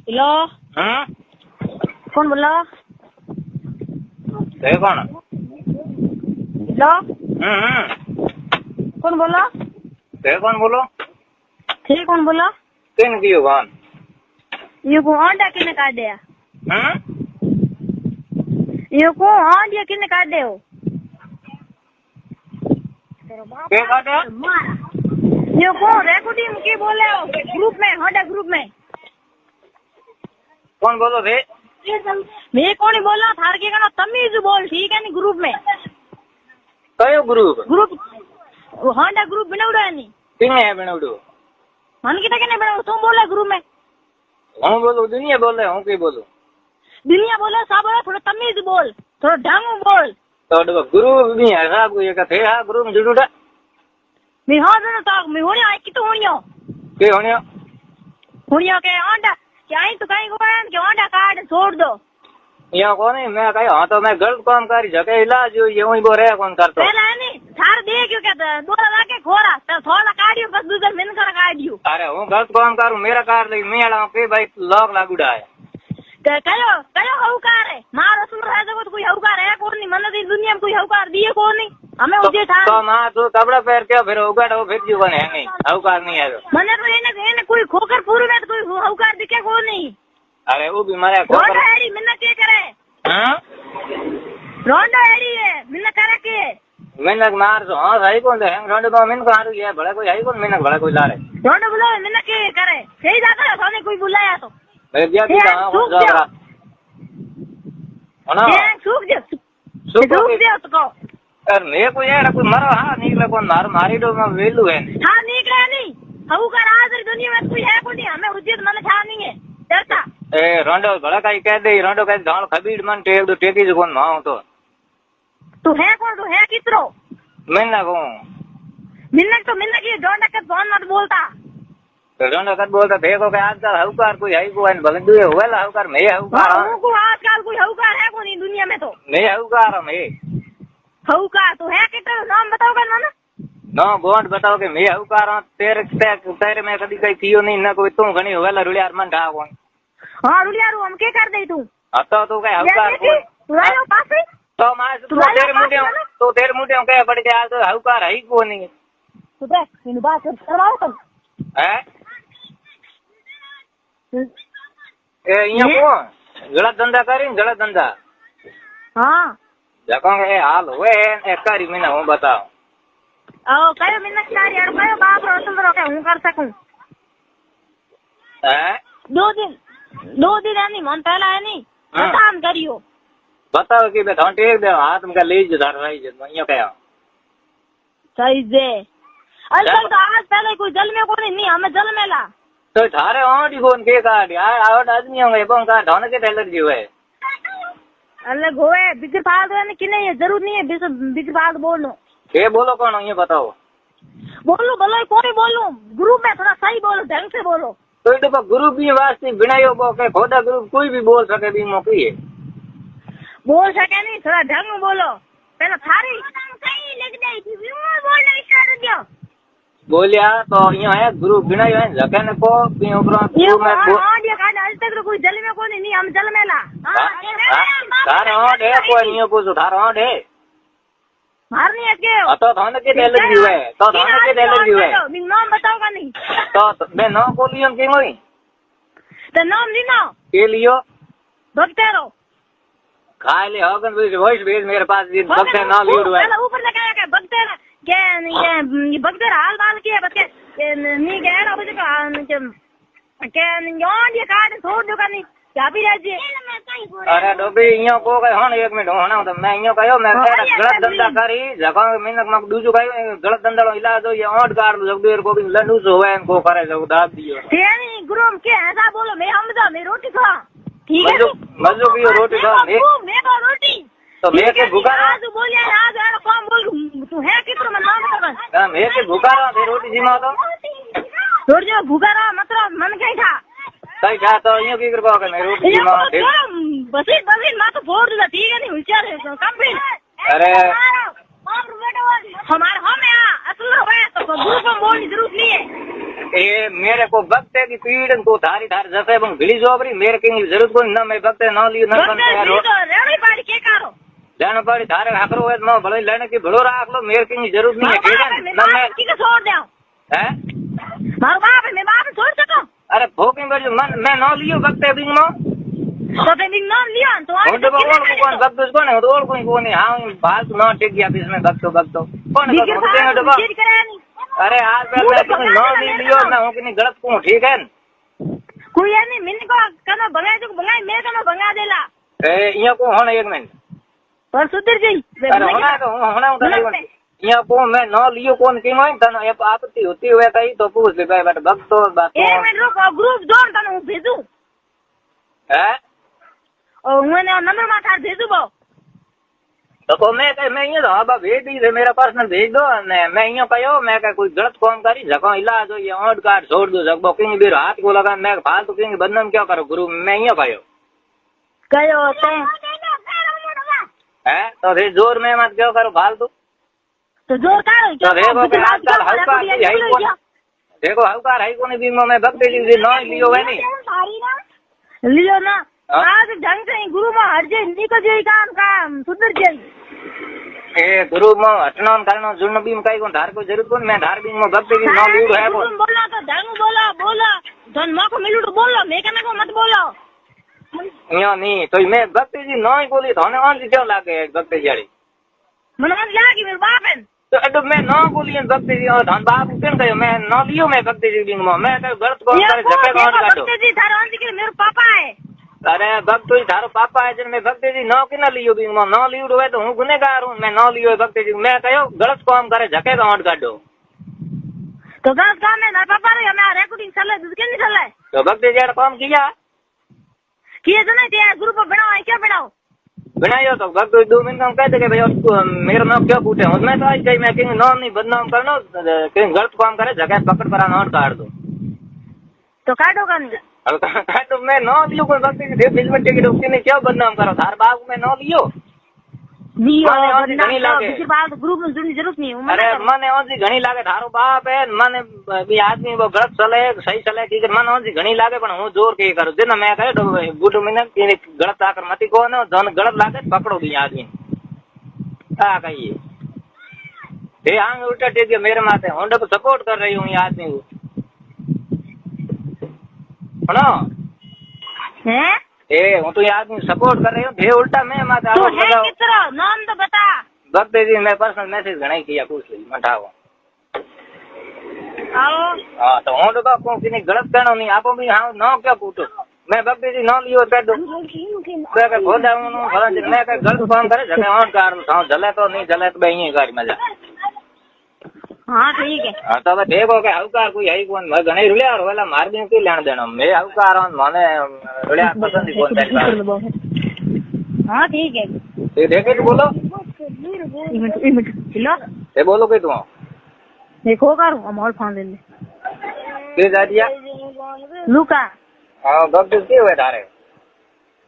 Hello. कौन बोल रहा? कौन? हेलो। कौन बोला? कौन बोलो? थे कौन बोला? किन कियो कौन? ये को आंडा किने काट दिया? ये को आंडा किने काट दे हो? के काटे? ये को रिकॉर्डिंग की बोले हो ग्रुप में, आंडा ग्रुप में। कौन बोलो थे? मैं कौन बोला? थार के कहना तमीज बोल, ठीक है नी? ग्रुप में कयो ग्रुप? ग्रुप हांडा ग्रुप बनाउडो है नी? किने है बनाउडो? मन की तके ने बनाउडो, तुम बोले ग्रुप में। हूँ बोलू, दुनिया बोले, हूँ की बोलू? दुनिया बोले, सब बोले, थोड़ा तमीज बोल, थोड़ा ढंग बोल। तो ग्रुप नहीं है साहब को, ये कहते हैं ग्रुप में जुड़ूड़ा? मैं हाँ दोनों तो मैं होने आई कितो होनियो के होनियो? होनियो के आंडा क्या आई तो कहीं गोवन के आंडा काट छोड़ दो। यहाँ कौन है? मैं कही हाँ तो मैं गलत काम करी जगह इलाज जो ये वही बोल रहे कौन करता? पहला है नी थार दे क्यों कहता दोरा लाके खोरा तो थोड़ा काटियो बस दूसरा मिन कर काटियो। अरे हूँ गलत काम करूँ, मेरा कार लेकिन मैं अड़ा के भाई लॉक लागूड़ा है। कयो कयो हौकार है मारो सुन रहा है तो कोई हौकार है कौन नहीं? मन दुनिया में कोई हौकार दिए कौन नहीं हमें उजे था तो मां तू कपड़ा पहन के फिर उगाड़ो फिर जीवन है नहीं हौकार नहीं है। मने तो इने कोई खोकर पूरे में तो कोई हौकार दिखे कौन नहीं। अरे वो भी मारे रोंडो एड़ी मिन्ना के करे? रोंडो एड़ी है मिन्ना करे के? मिनक मार तो हाँ सही कौन है रोंडो तो मिन को हारू है बड़ा कोई है कौन मिनक बड़ा कोई ला रहे रोंडो बुलाओ मिन्ना के करे? सही जाता है सोने कोई बुलाया तो मैं दिया कि हां हो जाओ ना सूख दे उसको। अरे मेरे को यार कोई मरो हाँ निकले कौन मार मारी दो मैं वेलू है हाँ निकले नहीं हौकार आज दुनिया में कोई है कोई हमें उचित मन छा नहीं है डरता। ए रोंडो बड़ा कहीं कह दे रोंडो कह धान खबीर मन टेक दो टेकी जो कौन मां तो तू है कौन? तू है कितरो? मिन्ना को मिन्नक तो मिन्नक ये डोंडा के कौन मत बोलता रोंडो कद बोलता देखो के आजकल हौकार कोई है कोई भले दुए होवेला हौकार मैं हौकार हां को आजकल कोई हौकार है कोई दुनिया में तो मैं हौकार मैं हौकार तो है कितरो नाम बताओगा ना? ना बोंड बताओ के मैं हौकार तेरे तेरे में कभी कहीं थियो नहीं ना कोई तू घणी होवेला रुलियार मन ढा कौन? हां रुलियारू हम के कर दे तू? तो तू कहीं हौकार कौन? तू आयो पासे तो मां तो तेरे मुंडे कह पड़ के आज तो हौकार है को नहीं तू देख इन बात करवाओ तुम है ए यहाँ को गलत धंधा करी गलत धंधा हां जको ए हाल हुए एक करी महीना हूँ बताओ आओ कयो मिन्नक कारी और कयो बाप रो तुम रो के हूं कर सकूं है 2 दिन है नहीं मन पहला है नहीं काम करियो बताओ कि बैठा टेक दे हाथ में ले धर रही है यहाँ क्या सही दे असल तो आज पहले कोई जल में कोई नहीं हमें जल में ला तो थारे ओडी फोन के काट यार आवट आदमी होंगे बम का ढोने के टेलर जी हुए अलग होए बिगर फालतू है कि नहीं जरूर नहीं है बिगर फालतू बोलो के बोलो कौन हो ये बताओ बोलो बोलो कोई बोलो ग्रुप में थोड़ा सही बोलो ढंग से बोलो तो ये तो ग्रुप भी वास्ते बिनायो बो के खोदा ग्रुप कोई भी बोल सके भी मौकी है बोल सके नहीं थोड़ा ढंग बोलो पहले थारी सही लग गई थी बोलने इशारा दियो बोलिया तो यहाँ है ग्रुप बिनायो है जकने को भी ऊपर ग्रुप में हां ये काल आज तक कोई जल में कोई नहीं हम जल में ला थार हां दे कोई नहीं पूछो थार हां दे मारनी है के तो थाने के टेलर जी है तो थाने के टेलर जी है बिन नाम बताओगा नहीं तो मैं नाम को लियो के मोई तो नाम लीना के लियो भक्तेरो खाए ले होगन वॉइस भेज मेरे पास ये भक्ते ना लियो है पहले ऊपर लगाया के भक्तेरा के ये भक्तेरा हाल बाल किया बस के नी के ना बुझ के यार ये काट छोड़ दो का नहीं क्या भी रह जी अरे डोबी इयो को कहे हन 1 मिनट होना तो मैं इयो कहो मैं गलत धंधा करी जगह मिनक मक दूजो कहे गलत धंधा इलाज हो ये ओट गाड़ जब देर को भी लड्डू सो है इनको करे जो दाब दियो तेरी गुरु के ऐसा बोलो मैं हमदा मैं रोटी खा ठीक है मजो की रोटी खा मैं को रोटी तो मैं के भूखा आज बोलिए आज यार कौन बोल तू है कितना मैं नाम बता हां मैं के भूखा रहा रोटी जिमा तो रोटी जो भूखा रहा मतलब मन के था सही था तो इयो की करबो के मैं रोटी जिमा बस मैं तो फोड़ दूंगा ठीक है नहीं विचार है कम भी अरे हमारे हम है असल में तो ग्रुप में बोलने की जरूरत नहीं है ये मेरे को भक्त की पीड़ को थारी थारी जैसे बंग भिड़ी जोबरी मेरे की जरूरत को न मैं भक्त न लियो न बन यार रेड़ी पाड़ी के करो लेना पड़ी थारे हकरो है न भले लेने की भड़ो राख लो मेरे की जरूरत नहीं है ठीक है न मैं की छोड़ दो हैं मारो बाप है मैं बाप छोड़ सको अरे भोके बड़ी मन मैं न लियो भक्त बिंग मो तो ते बिंग न लियो तो और तो कौन भक्त कौन है और कोई नहीं हां बात न टिक गया इसमें भक्त कौन है तो अरे आज मैं न लियो ना हूं कि नहीं गलत को ठीक है कोई है नहीं मैंने को कनो भगाए तो भगाए मैं कनो भगा देला ए इया को होना एक मिनट पर सुधर गई अरे होना तो होना तो यहाँ को मैं न लियो कौन की मैं तन आपत्ति होती हुए कहीं तो पूछ ले भाई बट भक्त तो बात एक मिनट रुको ग्रुप जोड़ तन हूं भेजू है और मैंने नंबर में था भेजू बो तो मैं ये तो भेज दी थे मेरा पर्सनल भेज दो मैं ये कहो मैं क्या कोई गलत काम करी झको इलाज हो ये ऑड कार्ड छोड़ दो झको किंग भी हाथ को लगा मैं फालतू किंग बदनाम क्या करो गुरु मैं ये कहो है तो फिर जोर में मत क्यों करो फालतू तो जोर करो तो देखो हल्का है को नहीं बीमा में भक्ति जी न लियो है नहीं लियो ना आज ढंग से गुरु में हट जाए निकल जाए काम सुधर जाए ए गुरु में हटना करना जुड़ना भी कहीं को धार को जरूरत को मैं धार भी में भक्ति की न लीड है बोला तो ढंग बोला धन मौका मिलू तो बोलो मैं कहने को मत बोलो यो नहीं तो मैं भक्ति जी न ही बोली तो ने ऑन क्यों लागे भक्ति जी मन लागी मेरे बाप है तो अडो मैं न बोली भक्ति जी और धन बाप क्यों कहो मैं न लियो मैं भक्ति जी बिंग में मैं गलत काम करे झके कौन काटो भक्ति जी थारो ऑन के मेरे पापा है अरे भक्ति थारो पापा है जन मैं भक्ति जी न कि न लियो बिंग में न लियो हुए तो हूं गुनेगार हूं मैं न लियो भक्ति जी मैं कहो गलत काम करे झके कौन काटो तो गलत काम है ना पापा रे हमें रिकॉर्डिंग चले दूसरे नहीं चले तो भक्ति जी काम किया तो नहीं दिया ग्रुप बनाओ है क्या बनाओ बनाइयो तो भक्ति 2 मिनट में कह दे के भाई मेरा नाम क्यों पूछे हूं मैं तो आज कहीं मैं किंग नाम नहीं बदनाम करना कहीं गलत काम करे झके पकड़ पर नोट काट दो तो काटो का नहीं तो मैं न लियो कोई भक्ति जी फिल्म में टिकट उसके ने क्या बदनाम करो थार बाप में न लियो घणी लागे ग्रुप में जुड़ने जरूरत नहीं अरे मने ओजी घणी लागे थारो बाप है मने भी आदमी वो गलत चले सही चले की मन ओजी घणी लागे पण हूं जोर के करो दिन मैं कहे गुटू में गलत आकर मती को न जन गलत लागे पकड़ो भी आदमी आ कहिए ये आंग उल्टा टेक मेरे माथे होंडे को सपोर्ट कर रही हूं ये आदमी को सुनो हैं ए हूं तो ये आदमी सपोर्ट कर रही हूं थे उल्टा मैं माथे तो है कितना नाम तो बता भक्ति जी मैं पर्सनल मैसेज घणा किया पूछ ली मठाओ आओ हां तो हूं तो को किने गलत कहनो नहीं आपो भी हां न क्या पूछो मैं भक्ति जी न लियो कर दो मैं के बोला हूं भला मैं के गलत काम करे जने ऑन कर था जले तो नहीं जले तो यही गाड़ी मजा हाँ ठीक है हाँ तो देखो के हवकार कोई है कौन मैं घणे रुलिया और वाला मार भी की लेन देना मैं हवकार माने रुलिया पसंद ही कौन हाँ ठीक है ये देखे तो बोलो एक मिनट हेलो ये बोलो के तू देखो कर अमोल फोन ले के जा दिया लुका हां गब के हुए धारे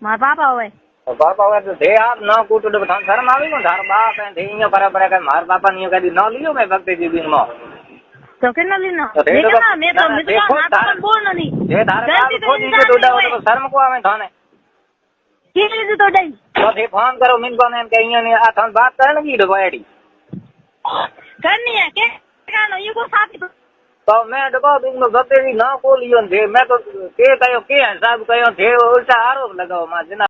मार पापा हुए तो पापा हुए तो दे आप न कूटो तो थान शर्म आवी को धार बाप है देइयो बराबर है मार पापा नहीं कदी न लियो मैं भक्ति जी दिन में तो के न लेना देखना मैं तो ना बोलना नहीं ये धारे बाप को दी के टोडा तो शर्म को आवे थाने के लिए तो दई तो थे फोन करो मिन को ने कहियो ने आ थान बात करन की डबाड़ी करनी है के कानो ये को साथ तो मैं डबा दिन में भक्ति जी न को लियो थे मैं तो के कयो के हिसाब कयो थे उल्टा आरोप लगाओ मां